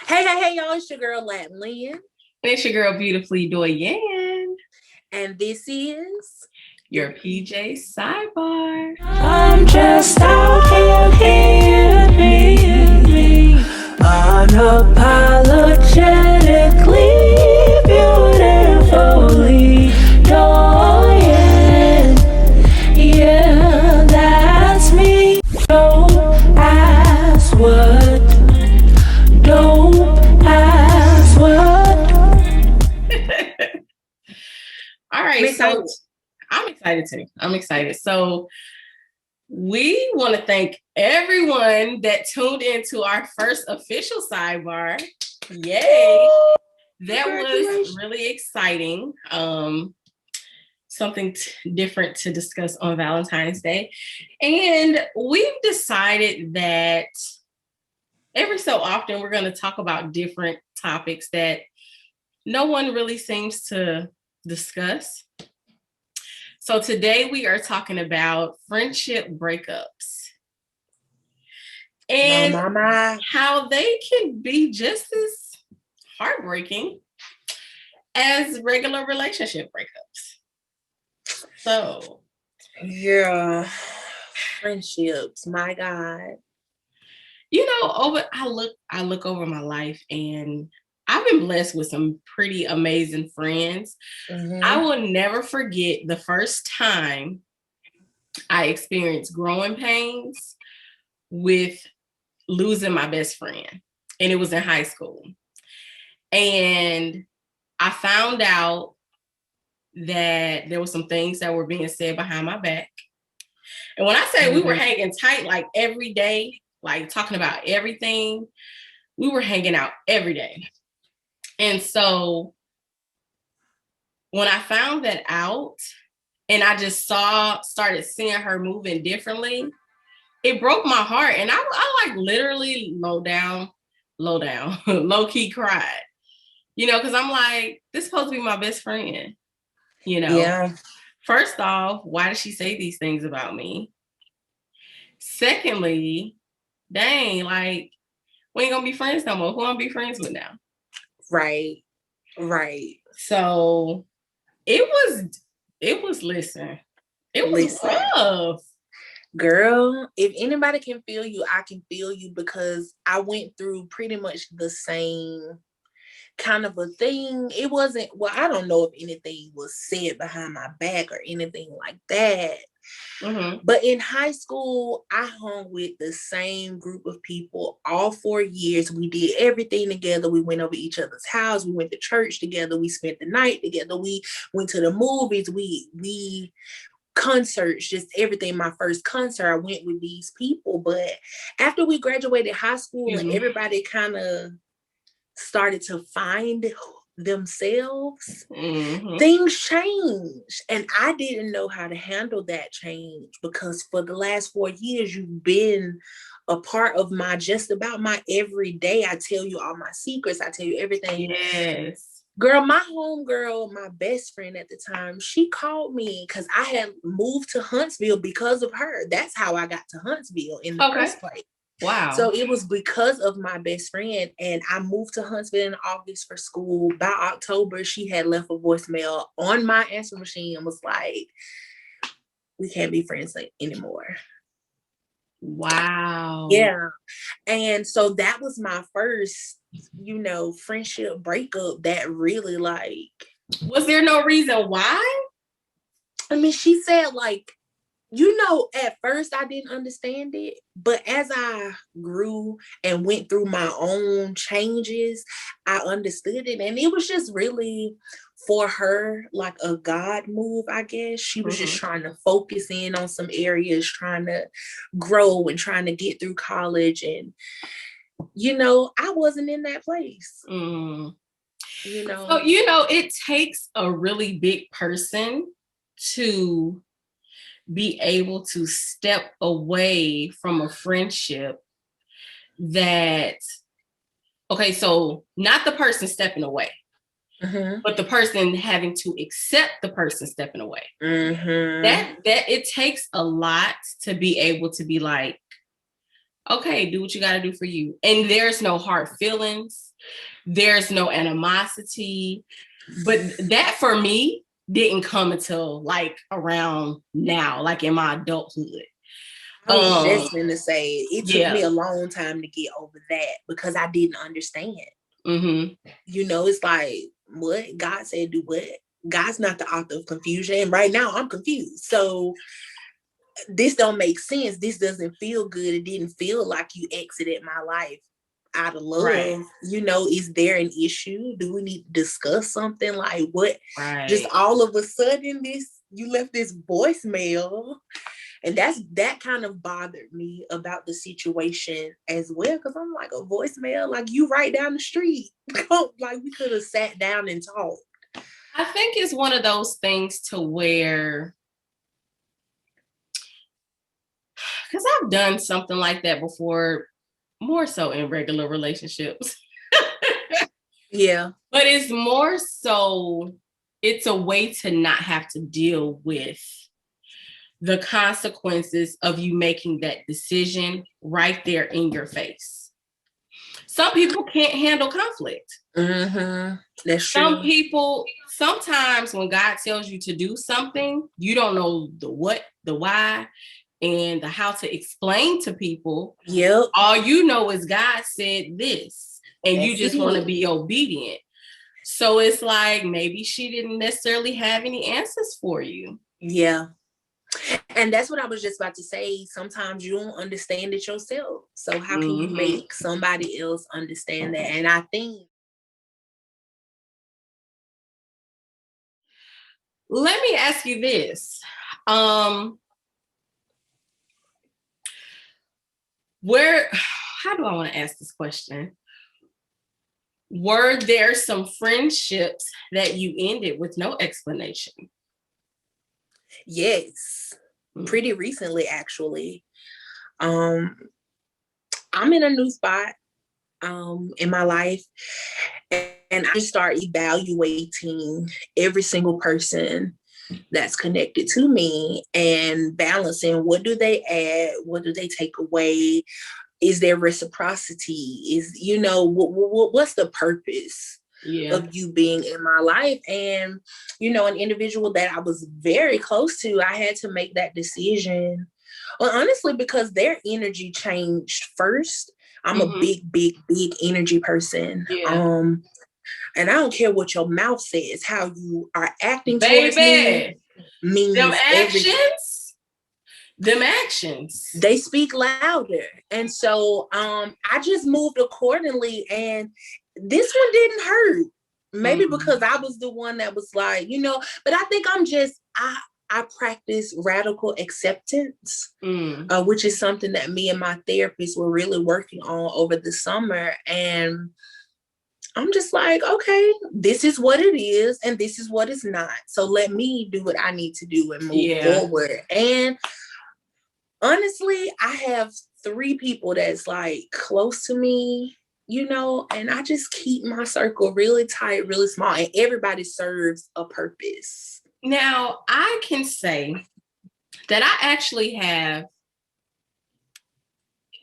Hey, y'all, it's your girl, Lynn. And it's your girl, Beautifully Doyen. And this is your PJ Sidebar. I'm just out here being me, unapologetically, beautifully Doyen. Yeah, that's me. Don't ask what. Don't ask what. All right, so I'm excited too. I'm excited. So we want to thank everyone that tuned into our first official sidebar. Yay! That was really exciting. Something different to discuss on Valentine's Day. And we've decided that every so often we're going to talk about different topics that no one really seems to discuss. So today we are talking about friendship breakups and how they can be just as heartbreaking as regular relationship breakups. So, yeah, friendships, my God. You know, I look over my life and I've been blessed with some pretty amazing friends. Mm-hmm. I will never forget the first time I experienced growing pains with losing my best friend. And it was in high school. And I found out that there were some things that were being said behind my back. And when I say we were hanging tight like every day, like talking about everything, we were hanging out every day. And so when I found that out and I just started seeing her moving differently, it broke my heart. And I like literally low key cried, because I'm like, this is supposed to be my best friend, Yeah. First off, why did she say these things about me? Secondly, dang, like, we ain't gonna be friends no more. Who I'm be friends with now? Right. So it was rough. Girl, if anybody can feel you, I can feel you, because I went through pretty much the same kind of a thing. It wasn't, well, I don't know if anything was said behind my back or anything like that. Mm-hmm. But in high school, I hung with the same group of people all 4 years. We did everything together. We went over each other's house. We went to church together. We spent the night together. We went to the movies. We concerts, just everything. My first concert, I went with these people. But after we graduated high school and everybody kind of started to find themselves, things changed. And I didn't know how to handle that change, because for the last 4 years, you've been a part of just about my everyday. I tell you all my secrets. I tell you everything. Yes. Girl, my homegirl, my best friend at the time, she called me because I had moved to Huntsville because of her. That's how I got to Huntsville in the first place. Wow. So it was because of my best friend, and I moved to Huntsville in August for school. By October, she had left a voicemail on my answer machine and was like, we can't be friends anymore. Wow. Yeah. And so that was my first, friendship breakup that really, like... Was there no reason why? I mean, she said, like, at first I didn't understand it, but as I grew and went through my own changes, I understood it. And it was just really, for her, like a God move, I guess. She was just trying to focus in on some areas, trying to grow and trying to get through college. And, I wasn't in that place. So, it takes a really big person to be able to step away from a friendship so not the person stepping away, but the person having to accept the person stepping away. That it takes a lot to be able to be like, okay, do what you got to do for you. And there's no hard feelings. There's no animosity. But that for me didn't come until like around now, like in my adulthood. I was just going to say, it took me yeah. a long time to get over that because I didn't understand. Mm-hmm. You know, it's like, what? God said do what? God's not the author of confusion. And right now I'm confused. So this don't make sense. This doesn't feel good. It didn't feel like you exited my life out of love. Right. You know, is there an issue? Do we need to discuss something? Like what? Right. Just all of a sudden you left this voicemail. And that kind of bothered me about the situation as well. Because I'm like, a voicemail, like you right down the street. Like we could have sat down and talked. I think it's one of those things to where, because I've done something like that before, more so in regular relationships. Yeah. But it's more so, it's a way to not have to deal with the consequences of you making that decision right there in your face. Some people can't handle conflict. Mm-hmm. That's true. Some people, sometimes when God tells you to do something, you don't know the what, the why, and the how to explain to people. Yep. All you know is God said this, and you just want to be obedient. So it's like maybe she didn't necessarily have any answers for you. Yeah. And that's what I was just about to say. Sometimes you don't understand it yourself. So how can you make somebody else understand that? And I think. Let me ask you this. How do I want to ask this question? Were there some friendships that you ended with no explanation? Yes, pretty recently, actually. I'm in a new spot in my life, and I just start evaluating every single person that's connected to me and balancing what do they add, what do they take away, is there reciprocity, is, you know, what's the purpose of you being in my life? And, you know, an individual that I was very close to, I had to make that decision. Well, honestly, because their energy changed first. I'm a big energy person. Yeah. And I don't care what your mouth says, how you are acting towards me means them actions. everything. Them actions, they speak louder. And so I just moved accordingly, and this one didn't hurt. Maybe because I was the one that was like, you know, but I think I practice radical acceptance, which is something that me and my therapist were really working on over the summer. And I'm just like, okay, this is what it is and this is what it's not. So let me do what I need to do and move forward. And honestly, I have 3 people that's like close to me, you know, and I just keep my circle really tight, really small, and everybody serves a purpose. Now, I can say that I actually have,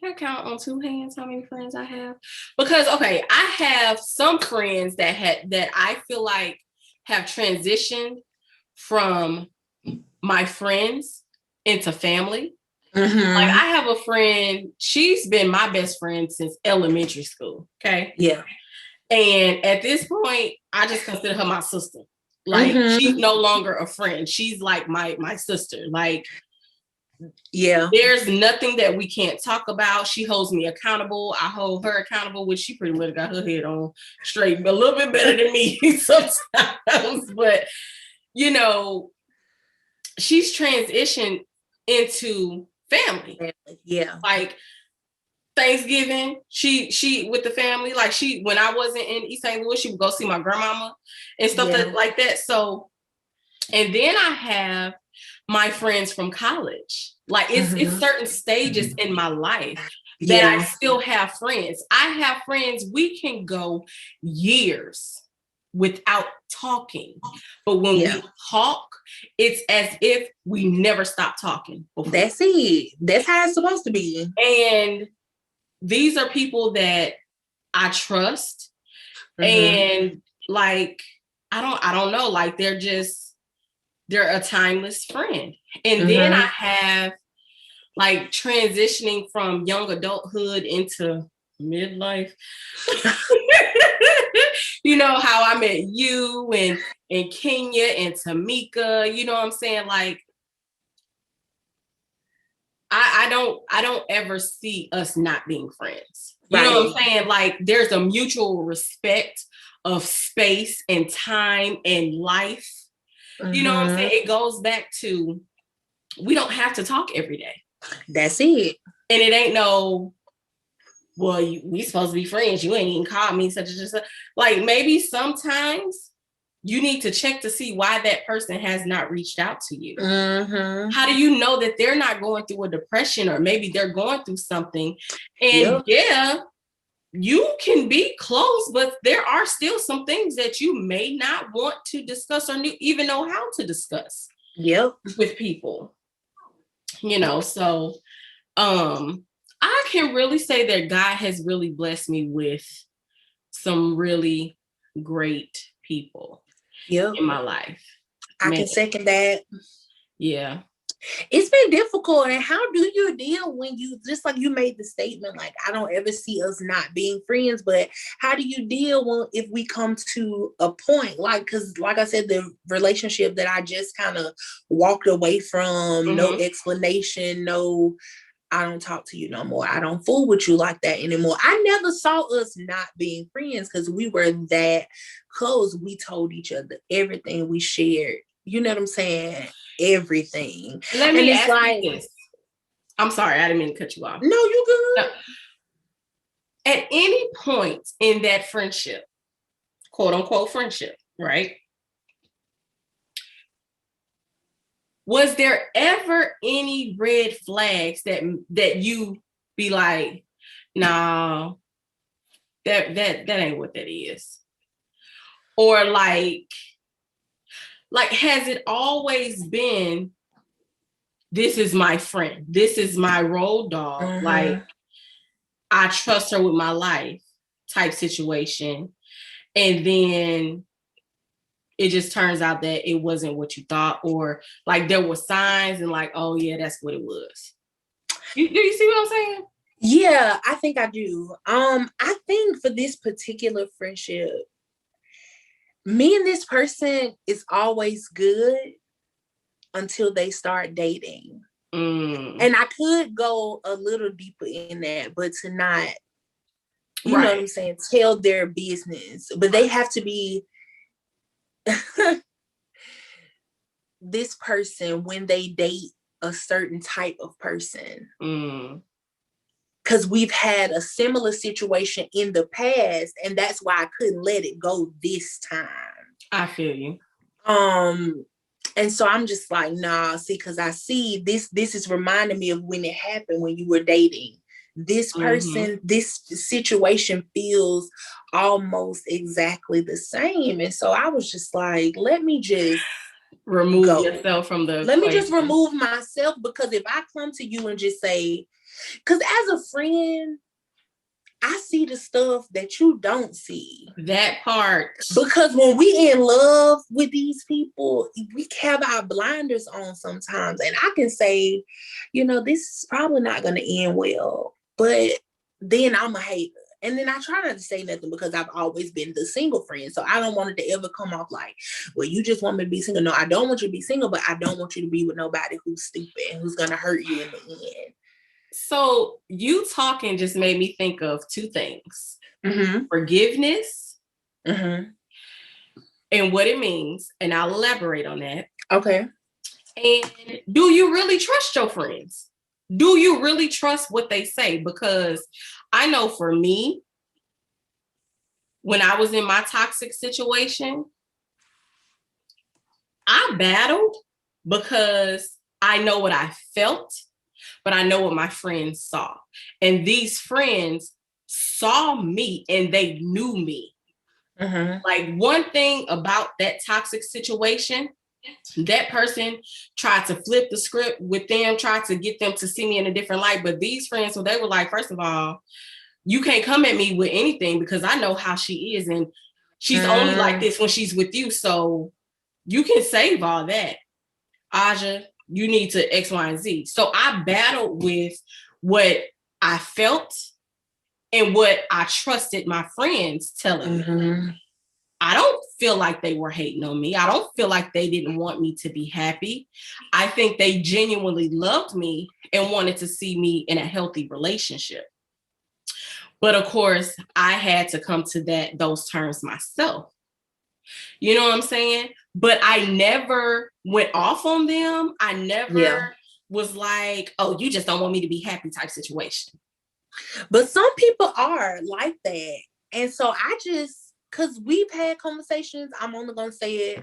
can I count on 2 hands how many friends I have? Because, okay, I have some friends that I feel like have transitioned from my friends into family. Like I have a friend, she's been my best friend since elementary school. Okay. Yeah. And at this point, I just consider her my sister. Like she's no longer a friend. She's like my sister. Like, yeah, there's nothing that we can't talk about. She holds me accountable. I hold her accountable, which she pretty much got her head on straight, but a little bit better than me sometimes. But you know, she's transitioned into family. Yeah. Like Thanksgiving, she with the family, like when I wasn't in East St. Louis, she would go see my grandmama and stuff like that. So, and then I have my friends from college. Like it's certain stages in my life that I still have friends. I have friends, we can go years without talking. But when we talk, it's as if we never stopped talking before. That's it. That's how it's supposed to be. And these are people that I trust. And like, I don't know, like they're a timeless friend. And then I have like transitioning from young adulthood into midlife. You know how I met you and Kenya and Tamika, you know what I'm saying? Like, I don't ever see us not being friends. You know what I'm saying? Like, there's a mutual respect of space and time and life. You know what I'm saying? It goes back to, we don't have to talk every day. That's it. And it ain't no, well, we supposed to be friends. You ain't even called me such and such. Like, maybe sometimes you need to check to see why that person has not reached out to you. How do you know that they're not going through a depression, or maybe they're going through something? And yeah, you can be close, but there are still some things that you may not want to discuss or even know how to discuss with people. You know, so I can really say that God has really blessed me with some really great people in my life. I can second that. Yeah. It's been difficult. And how do you deal when you, just like you made the statement, like, I don't ever see us not being friends, but how do you deal when, if we come to a point, like, because like I said, the relationship that I just kind of walked away from, no explanation, no, I don't talk to you no more. I don't fool with you like that anymore. I never saw us not being friends because we were that close. We told each other everything, we shared. You know what I'm saying? Everything. Let me ask you this. I'm sorry, I didn't mean to cut you off. No, you good. No. At any point in that friendship, quote unquote friendship, right? Was there ever any red flags that you be like, nah, that ain't what that is? Or like has it always been, this is my friend, this is my road dog, like I trust her with my life type situation, and then it just turns out that it wasn't what you thought, or like there were signs and like, oh yeah, that's what it was. Do you see what I'm saying? Yeah, I think I do. I think for this particular friendship, me and this person is always good until they start dating. And I could go a little deeper in that, but to not, you know what I'm saying, tell their business. But they have to be this person when they date a certain type of person. Because we've had a similar situation in the past, and that's why I couldn't let it go this time. I feel you. And so I'm just like, nah, see, because I see this is reminding me of when it happened when you were dating. This person, this situation feels almost exactly the same. And so I was just like, let me just remove yourself from the Let me just remove myself, because if I come to you and just say, because as a friend, I see the stuff that you don't see. That part. Because when we in love with these people, we have our blinders on sometimes. And I can say, you know, this is probably not going to end well. But then I'm a hater. And then I try not to say nothing because I've always been the single friend. So I don't want it to ever come off like, well, you just want me to be single. No, I don't want you to be single, but I don't want you to be with nobody who's stupid and who's going to hurt you in the end. So you talking just made me think of two things. Forgiveness and what it means. And I'll elaborate on that. Okay. And do you really trust your friends? Do you really trust what they say? Because I know for me, when I was in my toxic situation, I battled because I know what I felt, but I know what my friends saw. And these friends saw me and they knew me. Like, one thing about that toxic situation, that person tried to flip the script with them, tried to get them to see me in a different light. But these friends, so they were like, first of all, you can't come at me with anything because I know how she is, and she's only like this when she's with you. So you can save all that. Aja, you need to X, Y, and Z. So I battled with what I felt and what I trusted my friends telling me. I don't feel like they were hating on me. I don't feel like they didn't want me to be happy. I think they genuinely loved me and wanted to see me in a healthy relationship. But of course, I had to come to those terms myself. You know what I'm saying? But I never went off on them. I never was like, oh, you just don't want me to be happy type situation. But some people are like that. And so I just, because we've had conversations, I'm only going to say it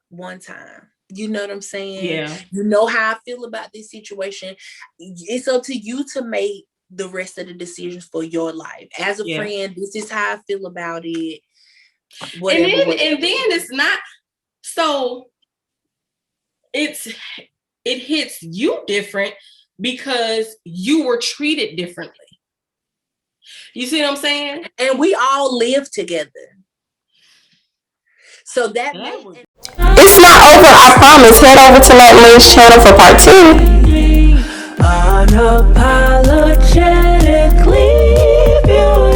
one time. You know what I'm saying? Yeah. You know how I feel about this situation. It's up to you to make the rest of the decisions for your life. As a friend, this is how I feel about it. Whatever, and then it's not, so it hits you different because you were treated differently. You see what I'm saying? And we all live together. So that it's not over, I promise. Head over to Lynn's channel for part 2. Unapologetically beautiful.